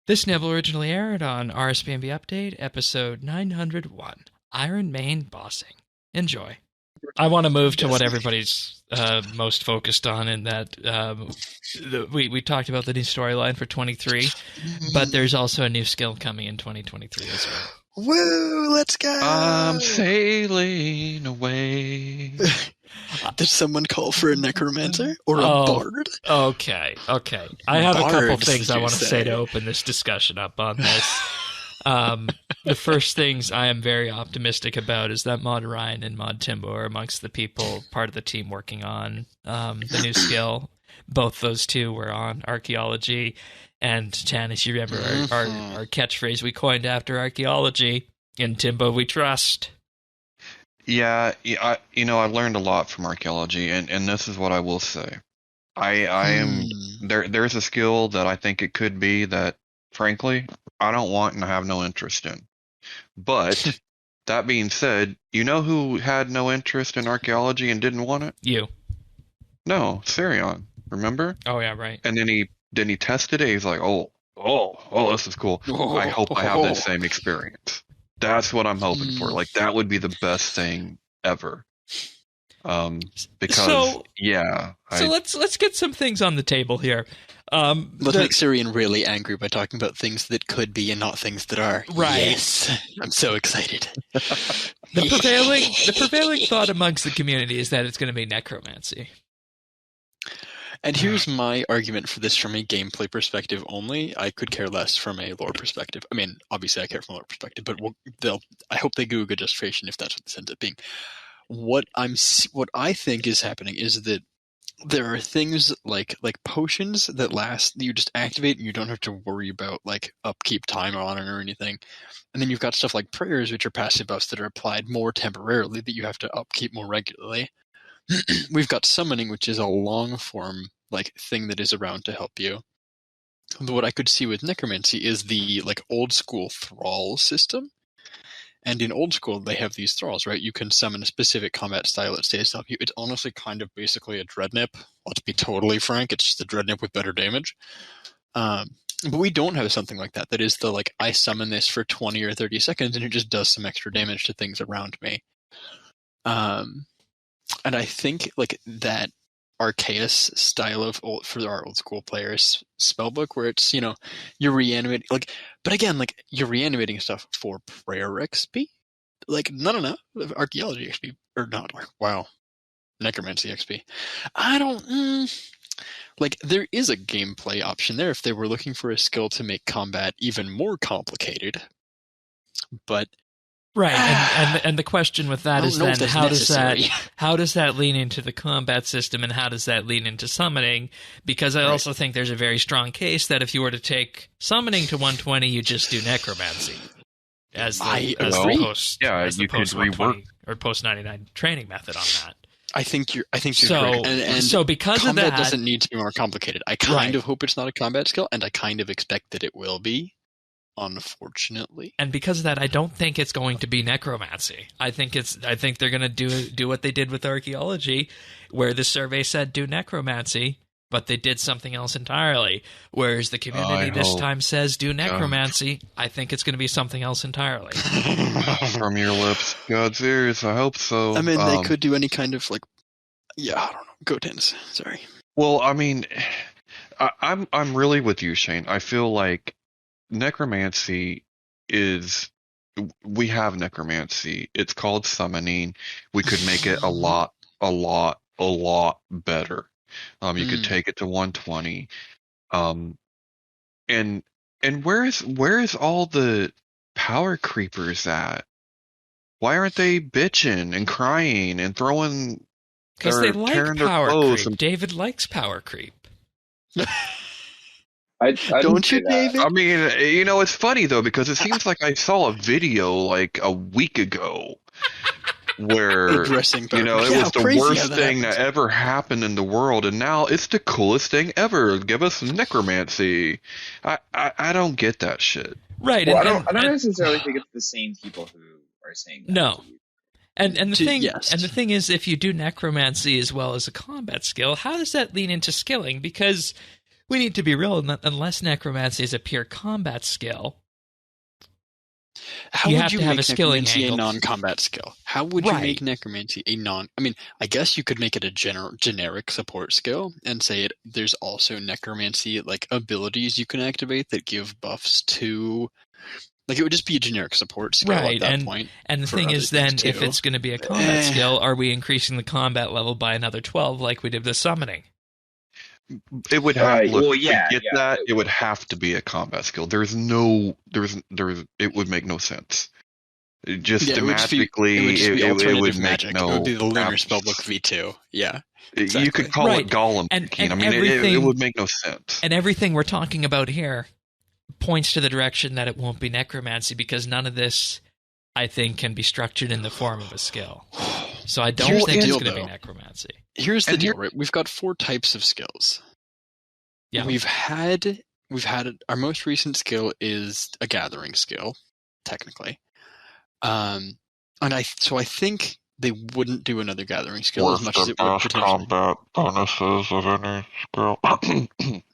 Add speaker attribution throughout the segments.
Speaker 1: This nibble originally aired on RSBANDB Update, episode 901, Iron Main Bossing. Enjoy. I want to move to what everybody's most focused on, in that we talked about the new storyline for 23, but there's also a new skill coming in 2023 as well.
Speaker 2: Woo, let's go!
Speaker 3: I'm sailing away.
Speaker 2: Did someone call for a necromancer or a bard?
Speaker 1: Okay. I have a couple
Speaker 2: Bards,
Speaker 1: things I want to
Speaker 2: say
Speaker 1: say to open this discussion up on this. The first things I am very optimistic about is that Mod Ryan and Mod Timbo are amongst the people, part of the team working on the new skill. Both those two were on archaeology. And Tan, as you remember, our catchphrase we coined after archaeology, in Timbo we trust.
Speaker 3: Yeah, I learned a lot from archaeology, and this is what I will say. I am there's a skill that I think it could be that, frankly, I don't want and have no interest in. But that being said, you know who had no interest in archaeology and didn't want it?
Speaker 1: You.
Speaker 3: No, Sirion. Remember?
Speaker 1: Oh yeah, right.
Speaker 3: And then he tested it. He's like, oh, this is cool. I hope I have that same experience. That's what I'm hoping for. Like, that would be the best thing ever. Because
Speaker 1: let's get some things on the table here.
Speaker 2: Let's make Sirian really angry by talking about things that could be and not things that are.
Speaker 1: Right.
Speaker 2: Yes, I'm so excited.
Speaker 1: The prevailing thought amongst the community is that it's going to be necromancy.
Speaker 2: And here's my argument for this from a gameplay perspective only. I could care less from a lore perspective. I mean, obviously I care from a lore perspective, but I hope they do a good justification if that's what this ends up being. What I think is happening is that there are things like potions that last, that you just activate and you don't have to worry about like upkeep time on it or anything. And then you've got stuff like prayers, which are passive buffs that are applied more temporarily that you have to upkeep more regularly. We've got summoning, which is a long form like thing that is around to help you. What I could see with necromancy is the like old school thrall system. And in old school, they have these thralls, right? You can summon a specific combat style that stays to help you. It's honestly kind of basically a dreadnip. Let's be totally frank. It's just a dreadnip with better damage. But we don't have something like that. That is the like, I summon this for 20 or 30 seconds and it just does some extra damage to things around me. And I think like that Arceus style for our old school players spellbook, where it's, you're reanimating, like, but again, like, you're reanimating stuff for prayer XP, like, no, archaeology XP, or not, wow, necromancy XP. I don't, like, there is a gameplay option there if they were looking for a skill to make combat even more complicated, but
Speaker 1: right, and the question with that is then how does that lean into the combat system, and how does that lean into summoning? Because I also think there's a very strong case that if you were to take summoning to 120, you just do necromancy as the post 120 or post 99 training method on that.
Speaker 2: I think you're correct. And
Speaker 1: so because
Speaker 2: combat
Speaker 1: of that,
Speaker 2: doesn't need to be more complicated. I kind of hope it's not a combat skill, and I kind of expect that it will be. Unfortunately,
Speaker 1: and because of that, I don't think it's going to be necromancy. I think they're going to do what they did with archaeology, where the survey said do necromancy, but they did something else entirely. Whereas the community this time says do necromancy. I think it's going to be something else entirely.
Speaker 3: From your lips, God's ears. I hope so.
Speaker 2: I mean, they could do any kind of like, I don't know. Go Tens. Sorry.
Speaker 3: Well, I mean, I'm really with you, Shane. I feel like necromancy we have necromancy. It's called summoning. We could make it a lot better. You could take it to 120. And where is all the power creepers at? Why aren't they bitching and crying and throwing?
Speaker 1: Because they like power creep. David likes power creep.
Speaker 4: I
Speaker 2: don't you, David?
Speaker 3: I mean, it's funny though, because it seems like I saw a video like a week ago where it was the worst thing that ever happened in the world, and now it's the coolest thing ever. Give us necromancy. I don't get that shit.
Speaker 1: Right.
Speaker 4: Well, I don't necessarily think it's the same people who are saying that.
Speaker 1: No. And the thing is, if you do necromancy as well as a combat skill, how does that lean into skilling? Because we need to be real. Unless necromancy is a pure combat skill,
Speaker 2: How
Speaker 1: You
Speaker 2: would
Speaker 1: have
Speaker 2: you
Speaker 1: to have
Speaker 2: make
Speaker 1: a skilling
Speaker 2: necromancy a
Speaker 1: angle.
Speaker 2: non-combat skill? How would you
Speaker 1: Right.
Speaker 2: make necromancy a non? I mean, I guess you could make it a generic support skill and say it. There's also necromancy like abilities you can activate that give buffs to. Like it would just be a generic support skill
Speaker 1: Right,
Speaker 2: at that point.
Speaker 1: and the
Speaker 2: for
Speaker 1: thing
Speaker 2: other
Speaker 1: is, then
Speaker 2: things,
Speaker 1: if
Speaker 2: too.
Speaker 1: it's going to be a combat skill, are we increasing the combat level by another 12 like we did with summoning?
Speaker 3: It would have
Speaker 4: Right,
Speaker 3: look,
Speaker 4: well,
Speaker 3: to
Speaker 4: yeah,
Speaker 3: get
Speaker 4: yeah,
Speaker 3: that.
Speaker 4: it
Speaker 3: It would
Speaker 4: would.
Speaker 3: have to be a combat skill. It would make no sense. Just
Speaker 2: Yeah,
Speaker 3: thematically,
Speaker 2: it would just be
Speaker 3: it
Speaker 2: alternative
Speaker 3: would make
Speaker 2: magic.
Speaker 3: no.
Speaker 2: It would be the lunar spellbook V2. Yeah,
Speaker 3: You
Speaker 2: exactly.
Speaker 3: could call
Speaker 1: Right.
Speaker 3: it Golem
Speaker 1: And
Speaker 3: picking. I mean, it
Speaker 1: everything-
Speaker 3: would make no sense.
Speaker 1: And everything we're talking about here points to the direction that it won't be necromancy, because none of this, I think, can be structured in the form of a skill. So I don't
Speaker 2: Here's
Speaker 1: think
Speaker 2: the
Speaker 1: it's
Speaker 2: deal,
Speaker 1: going to be
Speaker 2: though.
Speaker 1: necromancy.
Speaker 2: Here's the
Speaker 3: And
Speaker 2: deal, right? We've got 4 types of skills.
Speaker 1: Yeah.
Speaker 2: We've had our most recent skill is a gathering skill, technically. And I think they wouldn't do another gathering skill as much as it would potentially.
Speaker 3: combat bonuses of any skill.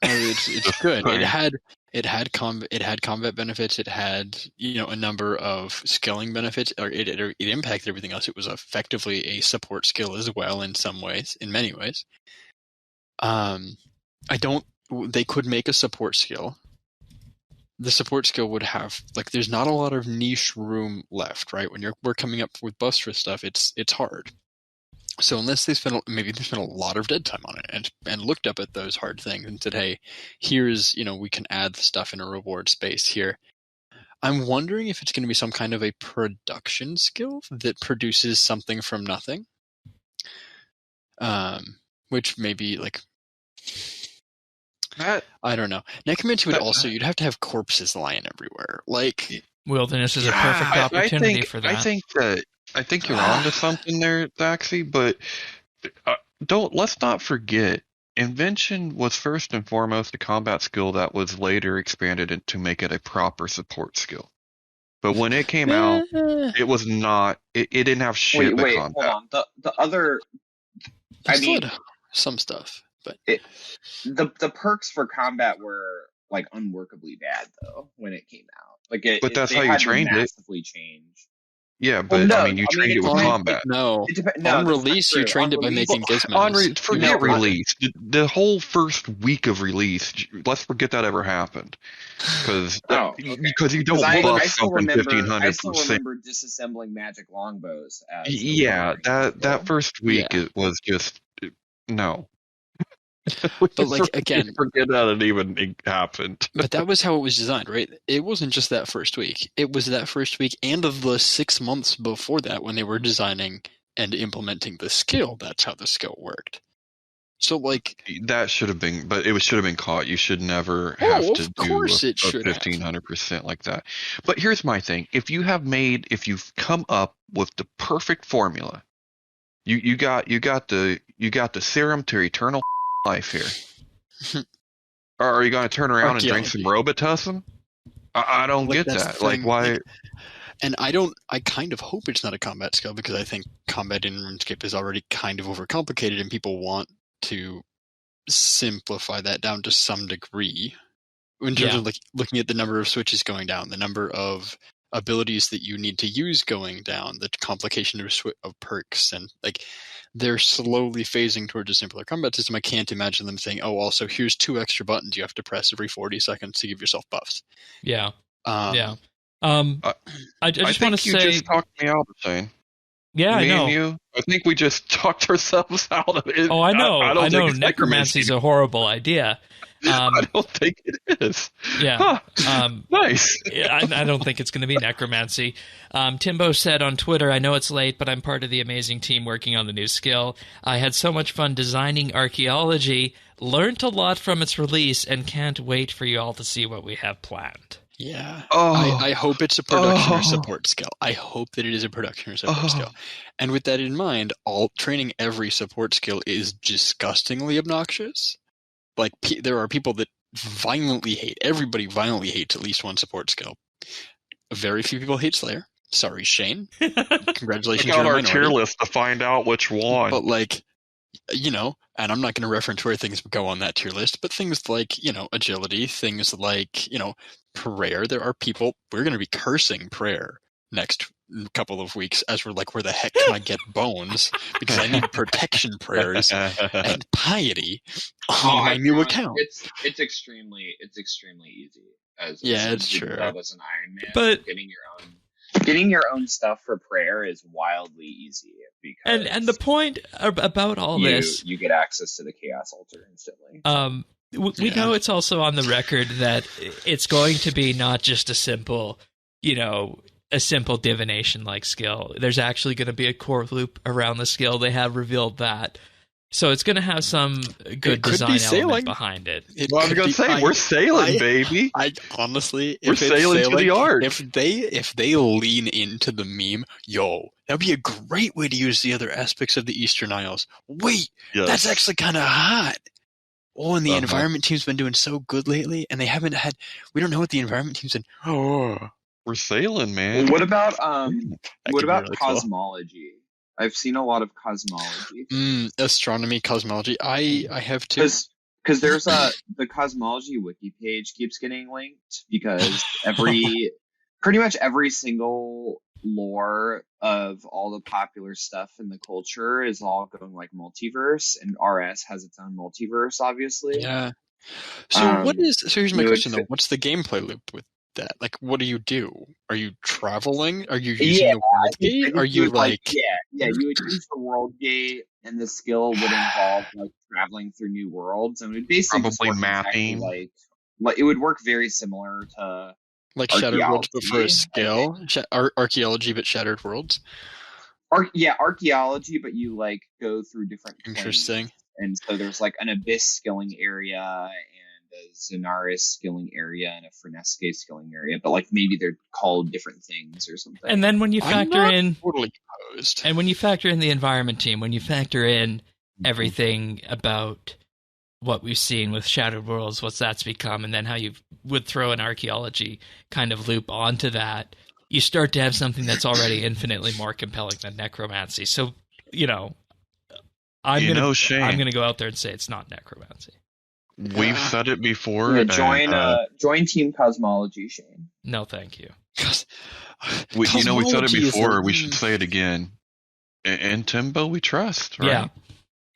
Speaker 2: It's good. It had combat benefits. It had a number of skilling benefits. Or it impacted everything else. It was effectively a support skill as well in many ways. They could make a support skill. The support skill would have there's not a lot of niche room left, right? When we're coming up with buffs for stuff, it's hard. So unless they spent a lot of dead time on it and looked up at those hard things and said, hey, here's we can add the stuff in a reward space here. I'm wondering if it's going to be some kind of a production skill that produces something from nothing. Which maybe I don't know. Necromancy would also, you'd have to have corpses lying everywhere.
Speaker 1: Wilderness is a perfect opportunity for that.
Speaker 3: I think you're onto something there, Zaxi, but let's not forget, Invention was first and foremost a combat skill that was later expanded to make it a proper support skill. But when it came out, it was not, it didn't have shit but
Speaker 4: Wait,
Speaker 3: combat.
Speaker 4: hold on. The other, I mean,
Speaker 2: some stuff, but
Speaker 4: the perks for combat were unworkably bad though when it came out.
Speaker 3: But that's
Speaker 4: they
Speaker 3: how you
Speaker 4: had to
Speaker 3: trained it.
Speaker 4: massively change.
Speaker 3: Yeah, but you trained it with combat.
Speaker 2: No,
Speaker 4: No,
Speaker 2: on release you trained it by making gizmos.
Speaker 3: Forget release. The whole first week of release, let's forget that ever happened, because you don't buff something 1500%.
Speaker 4: I still remember disassembling magic longbows.
Speaker 3: Yeah, that first week it was just no.
Speaker 2: But again,
Speaker 3: forget that it even happened.
Speaker 2: But that was how it was designed, right? It wasn't just that first week. It was that first week and of the 6 months before that when they were designing and implementing the skill. That's how the skill worked. So
Speaker 3: that should have been, but it should have been caught. You should never have to do a 1500% like that. But here's my thing: if you've come up with the perfect formula, you got the serum to eternal life here. Or are you going to turn around and drink some Robitussin? I don't get that. Why?
Speaker 2: And I kind of hope it's not a combat skill, because I think combat in RuneScape is already kind of overcomplicated and people want to simplify that down to some degree. In terms of looking at the number of switches going down, the number of abilities that you need to use going down, the complication of perks, and they're slowly phasing towards a simpler combat system. I can't imagine them saying, "Oh, also here's 2 extra buttons you have to press every 40 seconds to give yourself buffs."
Speaker 1: Yeah.
Speaker 2: Yeah.
Speaker 1: I just want to say,
Speaker 3: you just talked me out of saying.
Speaker 1: Yeah,
Speaker 3: Me
Speaker 1: I know.
Speaker 3: And you, I think we just talked ourselves out of it.
Speaker 1: Oh, I know. I know.
Speaker 3: Necromancy
Speaker 1: Necromancy's a horrible idea.
Speaker 3: I don't think it is.
Speaker 1: Yeah.
Speaker 3: Huh. Nice.
Speaker 1: I don't think it's going to be necromancy. Timbo said on Twitter, I know it's late, but I'm part of the amazing team working on the new skill. I had so much fun designing archaeology, learned a lot from its release, and can't wait for you all to see what we have planned.
Speaker 2: Yeah. I hope it's a production or support skill. I hope that it is a production or support skill. And with that in mind, training every support skill is disgustingly obnoxious. There are people that everybody violently hates at least one support skill. Very few people hate Slayer. Sorry, Shane. Congratulations,
Speaker 3: Check out
Speaker 2: you're a
Speaker 3: our tier
Speaker 2: minority.
Speaker 3: list to find out which one.
Speaker 2: But and I'm not going to reference where things go on that tier list, but things like, agility, things like, prayer. There are people, we're going to be cursing prayer next couple of weeks as we're like, where the heck can I get bones? Because I need protection prayers and piety on my new account.
Speaker 4: It's extremely easy.
Speaker 2: It's true.
Speaker 4: That was an Iron Man.
Speaker 1: But
Speaker 4: getting your own stuff for prayer is wildly easy because
Speaker 1: and the point about all this,
Speaker 4: you get access to the Chaos Altar instantly.
Speaker 1: We know it's also on the record that it's going to be not just a simple divination like skill. There's actually going to be a core loop around the skill. They have revealed that. So it's going to have some good design element behind it.
Speaker 3: Well, I was going to say, we're sailing, baby.
Speaker 2: I honestly,
Speaker 3: we're sailing to the art.
Speaker 2: If they lean into the meme, that'd be a great way to use the other aspects of the Eastern Isles. Wait, that's actually kind of hot. Oh, and the environment team's been doing so good lately, and we don't know what the environment team's in. Oh,
Speaker 3: we're sailing, man.
Speaker 4: What about cosmology? I've seen a lot of cosmology.
Speaker 2: Astronomy, cosmology. I have too.
Speaker 4: Because there's the cosmology wiki page keeps getting linked because pretty much every single lore of all the popular stuff in the culture is all going like multiverse, and RS has its own multiverse, obviously.
Speaker 2: Yeah. So here's my question though. What's the gameplay loop with that? Like, what do you do? Are you traveling? Are you using the world gate? Are you
Speaker 4: you would use the world gate, and the skill would involve like traveling through new worlds, and it would basically
Speaker 3: probably mapping.
Speaker 4: Exactly like it would work very similar to
Speaker 2: like Shattered Worlds, but for a skill. Archaeology, but Shattered Worlds.
Speaker 4: Archaeology, but you like go through different planes.
Speaker 2: Interesting.
Speaker 4: And so there's like an Abyss skilling area and a Zenaris skilling area and a Frenesque skilling area, but like maybe they're called different things or something.
Speaker 1: And then when you factor in
Speaker 2: totally opposed.
Speaker 1: And when you factor in the environment team, when you factor in everything about what we've seen with Shattered Worlds, what that's become, and then how you would throw an archaeology kind of loop onto that, you start to have something that's already infinitely more compelling than Necromancy. So, I'm gonna go out there and say it's not Necromancy.
Speaker 3: We've said it before.
Speaker 4: Yeah, join Team Cosmology, Shane.
Speaker 1: No, thank you.
Speaker 3: We said it before. We should say it again. And Timbo, we trust. Right?
Speaker 1: Yeah.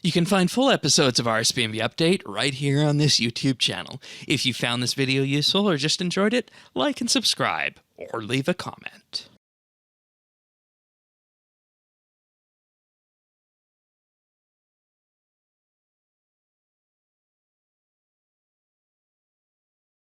Speaker 1: You can find full episodes of RSBANDB Update right here on this YouTube channel. If you found this video useful or just enjoyed it, like and subscribe, or leave a comment.